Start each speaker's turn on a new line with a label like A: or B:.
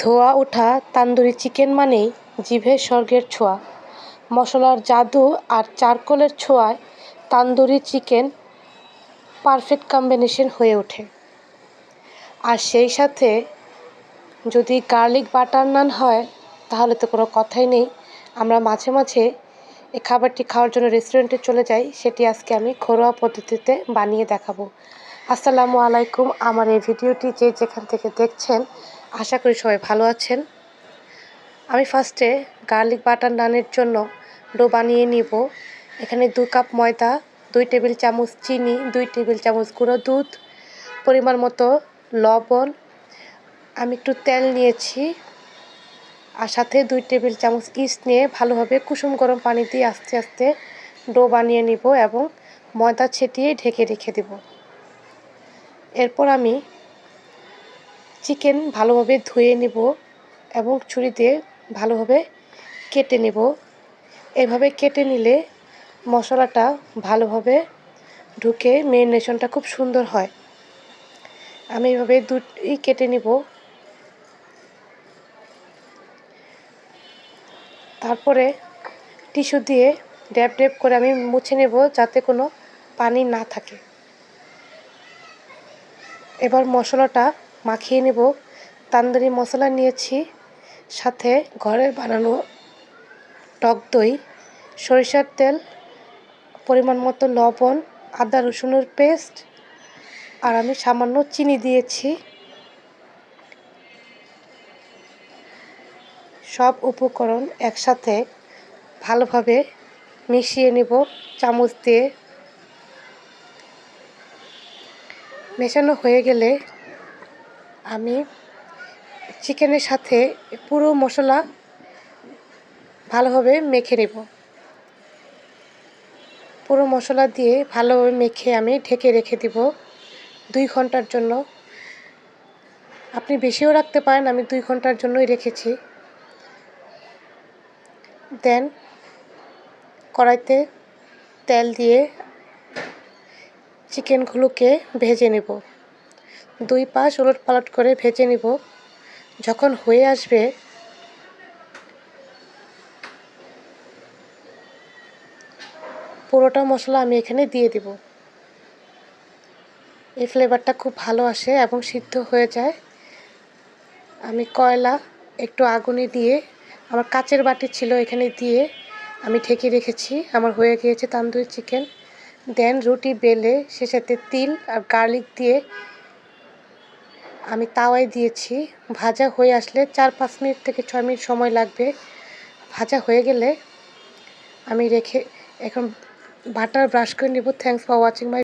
A: ধোয়া ওঠা তান্দুরি চিকেন মানেই জিভে স্বর্গের ছোঁয়া। মশলার জাদু আর চারকোলের ছোঁয়ায় তান্দুরি চিকেন পারফেক্ট কম্বিনেশন হয়ে ওঠে। আর সেই সাথে যদি গার্লিক বাটার নান হয় তাহলে তো কোনো কথাই নেই। আমরা মাঝে মাঝে এই খাবারটি খাওয়ার জন্য রেস্টুরেন্টে চলে যাই। সেটি আজকে আমি ঘরোয়া পদ্ধতিতে বানিয়ে দেখাবো। আসসালামু আলাইকুম। আমার এই ভিডিওটি যে যেখান থেকে দেখছেন আশা করি সবাই ভালো আছেন। আমি ফার্স্টে গার্লিক বাটার নানের জন্য ডো বানিয়ে নিব। এখানে 2 কাপ ময়দা, 2 টেবিল চামচ চিনি, 2 টেবিল চামচ গুঁড়ো দুধ, পরিমাণ মতো লবণ, আমি একটু তেল নিয়েছি আর সাথে 2 টেবিল চামচ ইস্ট নিয়ে ভালোভাবে কুসুম গরম পানি দিয়ে আস্তে আস্তে ডো বানিয়ে নিব এবং ময়দা ছিটিয়ে ঢেকে রেখে দেব। এরপর আমি চিকেন ভালোভাবে ধুয়ে নেব এবং ছুরি দিয়ে ভালোভাবে কেটে নেব। এভাবে কেটে নিলে মশলাটা ভালোভাবে ঢুকে ম্যারিনেশনটা খুব সুন্দর হয়। আমি এভাবে দুটি কেটে নেব। তারপরে টিস্যু দিয়ে ড্যাব ড্যাব করে আমি মুছে নেব যাতে কোনো পানি না থাকে। এবার মশলাটা মাখিয়ে নেব। তান্দুরি মশলা নিয়েছি, সাথে ঘরের বানানো টক দই, সরিষার তেল, পরিমাণ মতো লবণ, আদা রসুনের পেস্ট আর আমি সামান্য চিনি দিয়েছি। সব উপকরণ একসাথে ভালোভাবে মিশিয়ে নেব চামচ দিয়ে। মেশানো হয়ে গেলে আমি চিকেনের সাথে পুরো মশলা ভালোভাবে মেখে নেব। পুরো মশলা দিয়ে ভালোভাবে মেখে আমি ঢেকে রেখে দেব 2 ঘন্টার জন্য। আপনি বেশিও রাখতে পারেন, আমি 2 ঘন্টার জন্যই রেখেছি। দেন কড়াইতে তেল দিয়ে চিকেনগুলোকে ভেজে নেব। 2 পাশ ওলটপালট করে ভেজে নেব। যখন হয়ে আসবে পুরোটা মশলা আমি এখানে দিয়ে দেব। এই ফ্লেভারটা খুব ভালো আসে এবং সিদ্ধ হয়ে যায়। আমি কয়লা একটু আগুনে দিয়ে, আমার কাচের বাটি ছিল, এখানে দিয়ে আমি ঢেকে রেখেছি। আমার হয়ে গিয়েছে তান্দুরি চিকেন। দেন রুটি বেলে সে সাথে তিল আর গার্লিক দিয়ে আমি তাওয়ায় দিয়েছি। ভাজা হয়ে আসলে 4-5 মিনিট থেকে 6 মিনিট সময় লাগবে। ভাজা হয়ে গেলে আমি এখন বাটার ব্রাশ করে নেব। Thanks for watching my